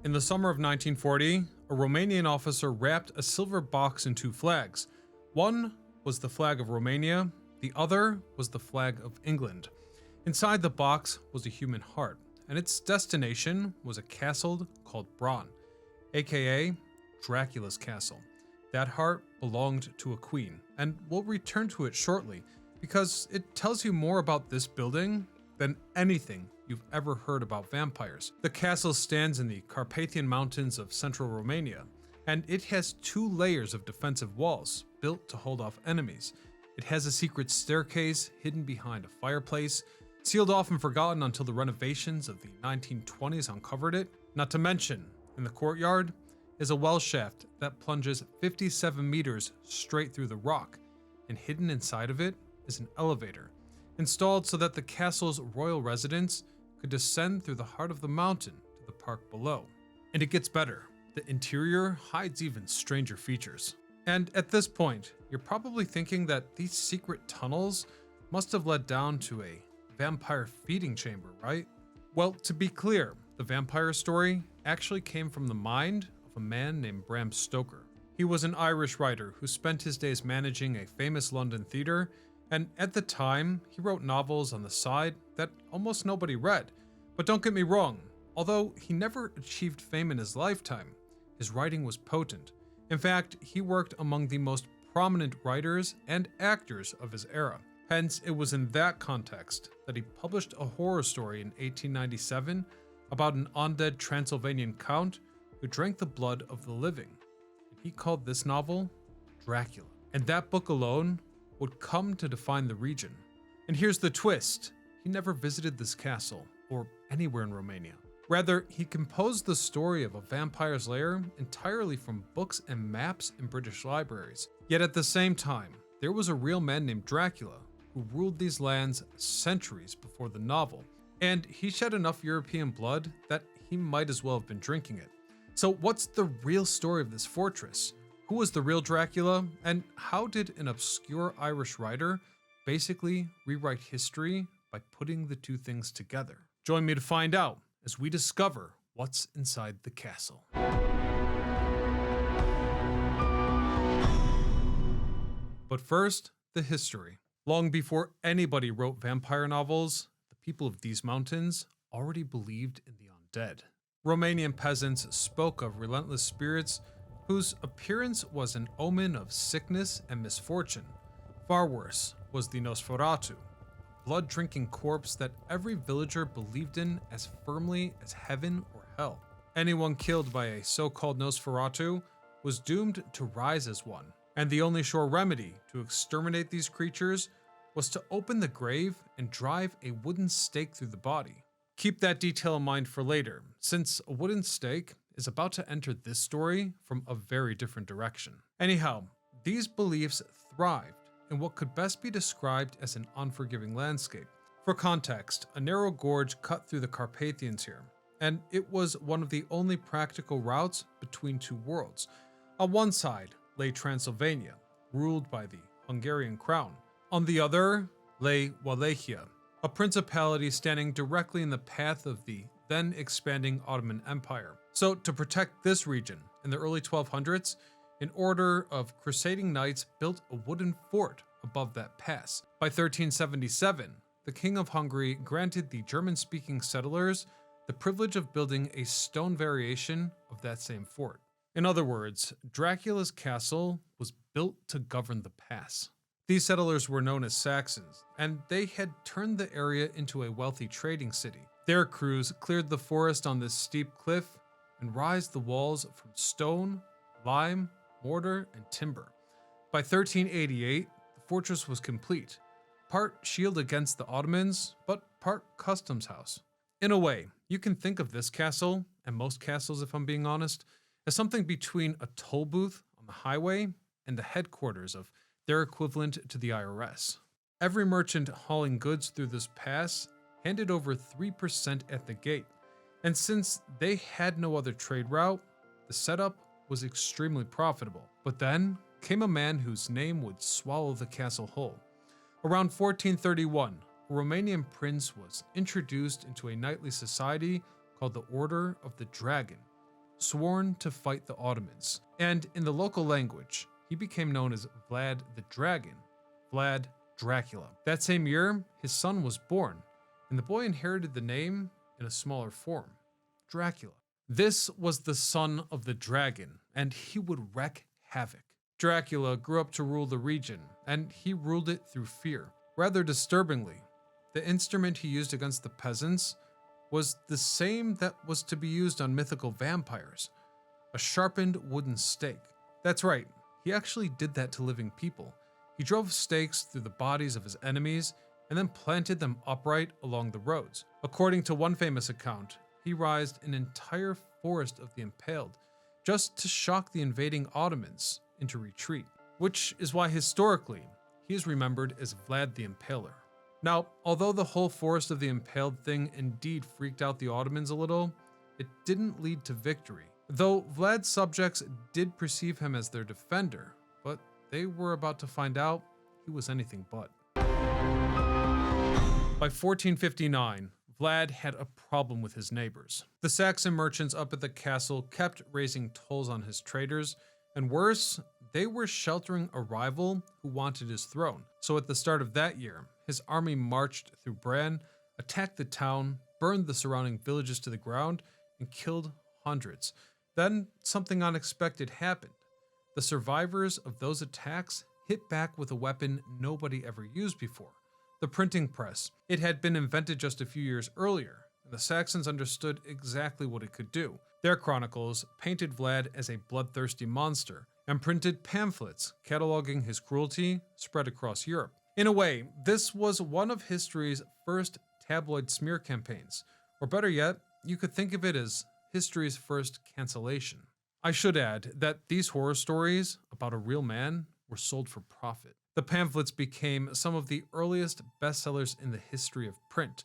In the summer of 1940, a Romanian officer wrapped a silver box in two flags. One was the flag of Romania, the other was the flag of England. Inside the box was a human heart, and its destination was a castle called Bran, aka Dracula's castle. That heart belonged to a queen, and we'll return to it shortly because it tells you more about this building than anything you've ever heard about vampires. The castle stands in the Carpathian mountains of central Romania, and it has 2 layers of defensive walls built to hold off enemies. It has a secret staircase hidden behind a fireplace, sealed off and forgotten until the renovations of the 1920s uncovered it. Not to mention, in the courtyard is a well shaft that plunges 57 meters straight through the rock, and hidden inside of it is an elevator, installed so that the castle's royal residents could descend through the heart of the mountain to the park below. And it gets better. The interior hides even stranger features. And at this point, you're probably thinking that these secret tunnels must have led down to a vampire feeding chamber, right? Well, to be clear, the vampire story actually came from the mind of a man named Bram Stoker. He was an Irish writer who spent his days managing a famous London theater, and at the time, he wrote novels on the side that almost nobody read. But don't get me wrong, although he never achieved fame in his lifetime, his writing was potent. In fact, he worked among the most prominent writers and actors of his era. Hence, it was in that context that he published a horror story in 1897 about an undead Transylvanian count who drank the blood of the living. And he called this novel Dracula. And that book alone would come to define the region. And here's the twist. He never visited this castle or anywhere in Romania. Rather, he composed the story of a vampire's lair entirely from books and maps in British libraries. Yet at the same time, there was a real man named Dracula who ruled these lands centuries before the novel, and he shed enough European blood that he might as well have been drinking it. So what's the real story of this fortress? Who was the real Dracula, and how did an obscure Irish writer basically rewrite history by putting the two things together? Join me to find out as we discover what's inside the castle. But first, the history. Long before anybody wrote vampire novels, the people of these mountains already believed in the undead. Romanian peasants spoke of relentless spirits whose appearance was an omen of sickness and misfortune. Far worse was the Nosferatu, a blood-drinking corpse that every villager believed in as firmly as heaven or hell. Anyone killed by a so-called Nosferatu was doomed to rise as one, and the only sure remedy to exterminate these creatures was to open the grave and drive a wooden stake through the body. Keep that detail in mind for later, since a wooden stake is about to enter this story from a very different direction. Anyhow, these beliefs thrived in what could best be described as an unforgiving landscape. For context, a narrow gorge cut through the Carpathians here, and it was one of the only practical routes between two worlds. On one side lay Transylvania, ruled by the Hungarian crown. On the other lay Wallachia, a principality standing directly in the path of the then expanding Ottoman Empire. So to protect this region, in the early 1200s, an order of crusading knights built a wooden fort above that pass. By 1377, the King of Hungary granted the German-speaking settlers the privilege of building a stone variation of that same fort. In other words, Dracula's castle was built to govern the pass. These settlers were known as Saxons, and they had turned the area into a wealthy trading city. Their crews cleared the forest on this steep cliff and raised the walls from stone, lime, mortar, and timber. By 1388, the fortress was complete, part shield against the Ottomans, but part customs house. In a way, you can think of this castle, and most castles if I'm being honest, as something between a toll booth on the highway and the headquarters of their equivalent to the IRS. Every merchant hauling goods through this pass handed over 3% at the gate, and since they had no other trade route, the setup was extremely profitable. But then came a man whose name would swallow the castle whole. Around 1431, a Romanian prince was introduced into a knightly society called the Order of the Dragon. sworn to fight the Ottomans. And in the local language, he became known as Vlad the Dragon, Vlad Dracula. That same year, his son was born, and the boy inherited the name in a smaller form, Dracula. This was the son of the dragon, and he would wreak havoc. Dracula grew up to rule the region, and he ruled it through fear. Rather disturbingly, the instrument he used against the peasants was the same that was to be used on mythical vampires, a sharpened wooden stake. That's right, he actually did that to living people. He drove stakes through the bodies of his enemies and then planted them upright along the roads. According to one famous account, he raised an entire forest of the impaled just to shock the invading Ottomans into retreat, which is why historically he is remembered as Vlad the Impaler. Now, although the whole forest of the impaled thing indeed freaked out the Ottomans a little, it didn't lead to victory. Though Vlad's subjects did perceive him as their defender, but they were about to find out he was anything but. By 1459, Vlad had a problem with his neighbors. The Saxon merchants up at the castle kept raising tolls on his traders, and worse, they were sheltering a rival who wanted his throne. So at the start of that year, his army marched through Bran, attacked the town, burned the surrounding villages to the ground, and killed hundreds. Then something unexpected happened. The survivors of those attacks hit back with a weapon nobody ever used before, the printing press. It had been invented just a few years earlier, and the Saxons understood exactly what it could do. Their chronicles painted Vlad as a bloodthirsty monster and printed pamphlets cataloging his cruelty spread across Europe. In a way, this was one of history's first tabloid smear campaigns, or better yet, you could think of it as history's first cancellation. I should add that these horror stories about a real man were sold for profit. The pamphlets became some of the earliest bestsellers in the history of print.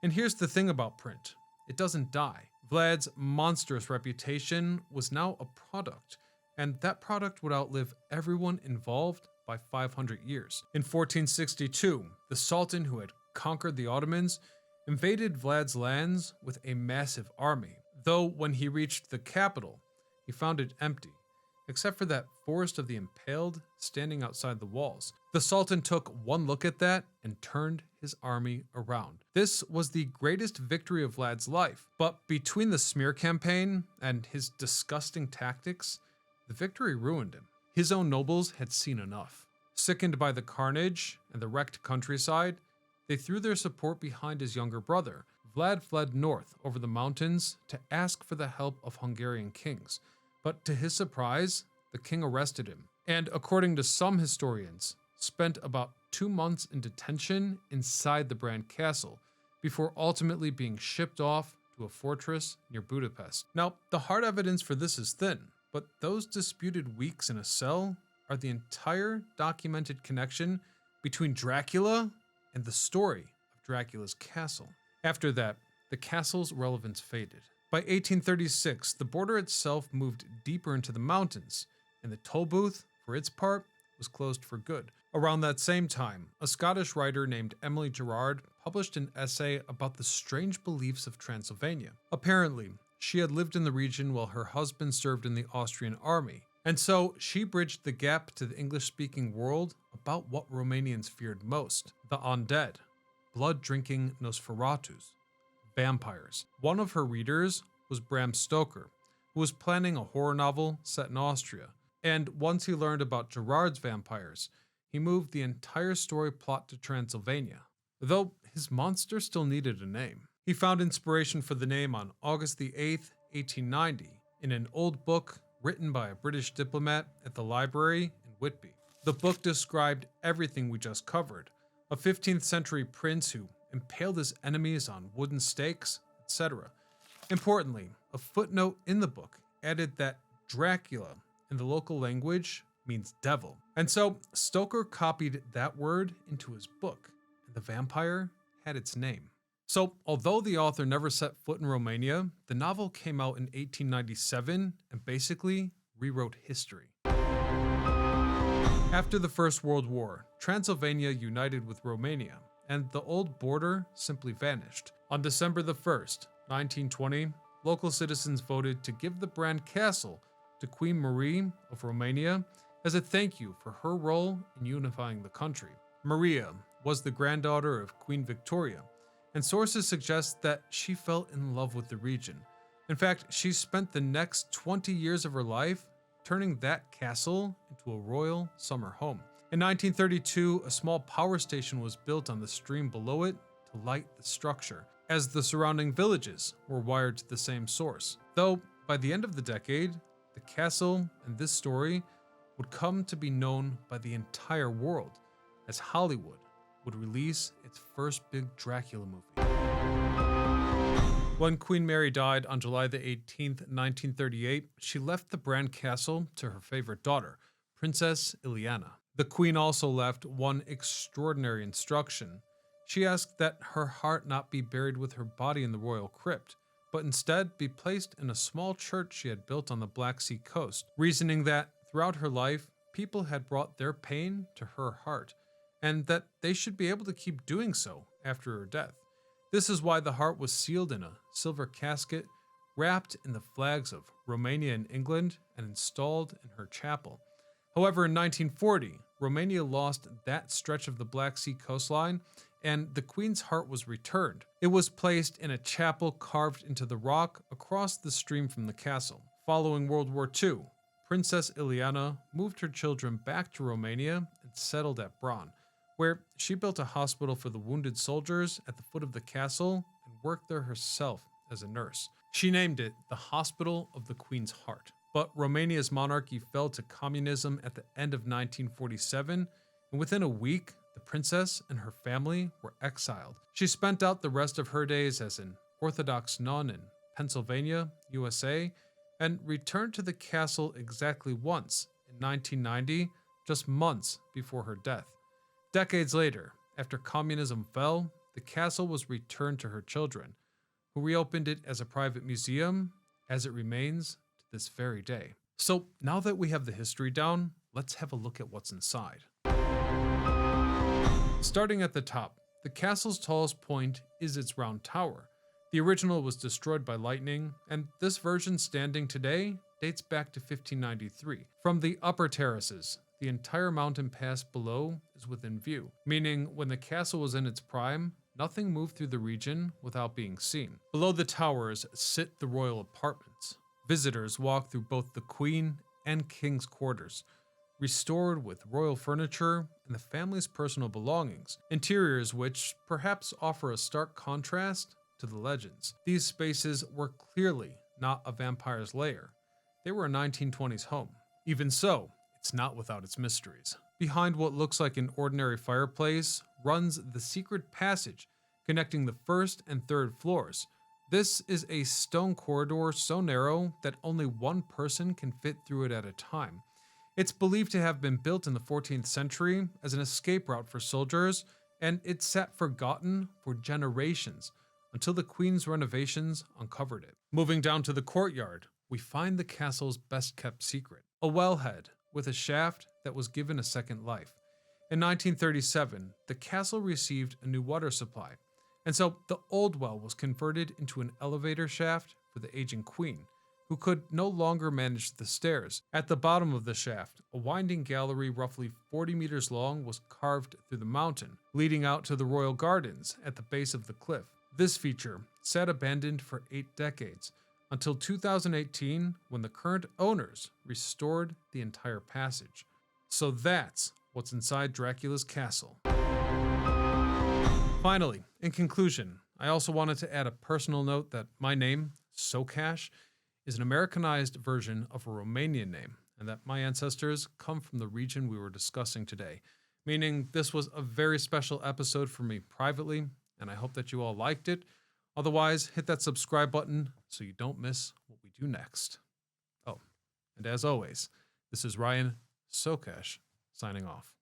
And here's the thing about print. It doesn't die. Vlad's monstrous reputation was now a product, and that product would outlive everyone involved by 500 years. In 1462, the Sultan who had conquered the Ottomans invaded Vlad's lands with a massive army, though when he reached the capital, he found it empty, except for that forest of the impaled standing outside the walls. The Sultan took one look at that and turned his army around. This was the greatest victory of Vlad's life, but between the smear campaign and his disgusting tactics, the victory ruined him. His own nobles had seen enough. Sickened by the carnage and the wrecked countryside, they threw their support behind his younger brother. Vlad fled north over the mountains to ask for the help of Hungarian kings, but to his surprise, the king arrested him, and according to some historians, spent about 2 months in detention inside the Bran Castle before ultimately being shipped off to a fortress near Budapest. Now, the hard evidence for this is thin, but those disputed weeks in a cell are the entire documented connection between Dracula and the story of Dracula's castle. After that, the castle's relevance faded. By 1836, the border itself moved deeper into the mountains, and the toll booth, for its part, was closed for good. Around that same time, a Scottish writer named Emily Gerard published an essay about the strange beliefs of Transylvania. Apparently, she had lived in the region while her husband served in the Austrian army, and so she bridged the gap to the English-speaking world about what Romanians feared most: the undead, blood-drinking Nosferatus, vampires. One of her readers was Bram Stoker, who was planning a horror novel set in Austria, and once he learned about Gerard's vampires, he moved the entire story plot to Transylvania, though his monster still needed a name. He found inspiration for the name on August the 8th, 1890, in an old book written by a British diplomat at the library in Whitby. The book described everything we just covered: a 15th century prince who impaled his enemies on wooden stakes, etc. Importantly, a footnote in the book added that Dracula in the local language means devil. And so Stoker copied that word into his book, and the vampire had its name. So although the author never set foot in Romania, the novel came out in 1897 and basically rewrote history. After the First World War, Transylvania united with Romania, and the old border simply vanished. On December the 1st, 1920, local citizens voted to give the Bran Castle to Queen Marie of Romania as a thank you for her role in unifying the country. Maria was the granddaughter of Queen Victoria, and sources suggest that she fell in love with the region. In fact, she spent the next 20 years of her life turning that castle into a royal summer home. In 1932, a small power station was built on the stream below it to light the structure, as the surrounding villages were wired to the same source. Though, by the end of the decade, the castle and this story would come to be known by the entire world, as Hollywood would release its first big Dracula movie. When Queen Mary died on July the 18th, 1938, she left the Bran Castle to her favorite daughter, Princess Ileana. The Queen also left one extraordinary instruction. She asked that her heart not be buried with her body in the royal crypt, but instead be placed in a small church she had built on the Black Sea coast, reasoning that throughout her life, people had brought their pain to her heart, and that they should be able to keep doing so after her death. This is why the heart was sealed in a silver casket, wrapped in the flags of Romania and England, and installed in her chapel. However, in 1940, Romania lost that stretch of the Black Sea coastline, and the Queen's heart was returned. It was placed in a chapel carved into the rock across the stream from the castle. Following World War II, Princess Ileana moved her children back to Romania and settled at Bran, where she built a hospital for the wounded soldiers at the foot of the castle and worked there herself as a nurse. She named it the Hospital of the Queen's Heart. But Romania's monarchy fell to communism at the end of 1947, and within a week, the princess and her family were exiled. She spent out the rest of her days as an Orthodox nun in Pennsylvania, USA, and returned to the castle exactly once, in 1990, just months before her death. Decades later, after communism fell, the castle was returned to her children, who reopened it as a private museum, as it remains to this very day. So now that we have the history down, let's have a look at what's inside. Starting at the top, the castle's tallest point is its round tower. The original was destroyed by lightning, and this version standing today dates back to 1593. From the upper terraces, the entire mountain pass below is within view, meaning when the castle was in its prime, nothing moved through the region without being seen. Below the towers sit the royal apartments. Visitors walk through both the Queen and King's quarters, restored with royal furniture and the family's personal belongings, interiors which perhaps offer a stark contrast to the legends. These spaces were clearly not a vampire's lair. They were a 1920s home. Even so, it's not without its mysteries. Behind what looks like an ordinary fireplace runs the secret passage connecting the first and third floors. This is a stone corridor so narrow that only one person can fit through it at a time. It's believed to have been built in the 14th century as an escape route for soldiers, and it sat forgotten for generations until the Queen's renovations uncovered it. Moving down to the courtyard, we find the castle's best-kept secret, a wellhead with a shaft that was given a second life. In 1937, the castle received a new water supply, and so the old well was converted into an elevator shaft for the aging Queen, who could no longer manage the stairs. At the bottom of the shaft, a winding gallery roughly 40 meters long was carved through the mountain, leading out to the royal gardens at the base of the cliff. This feature sat abandoned for 8 decades, until 2018 when the current owners restored the entire passage. So that's what's inside Dracula's castle. Finally, in conclusion, I also wanted to add a personal note that my name, Sokash, is an Americanized version of a Romanian name, and that my ancestors come from the region we were discussing today, meaning this was a very special episode for me privately, and I hope that you all liked it. Otherwise, hit that subscribe button so you don't miss what we do next. Oh, and as always, this is Ryan Sokash signing off.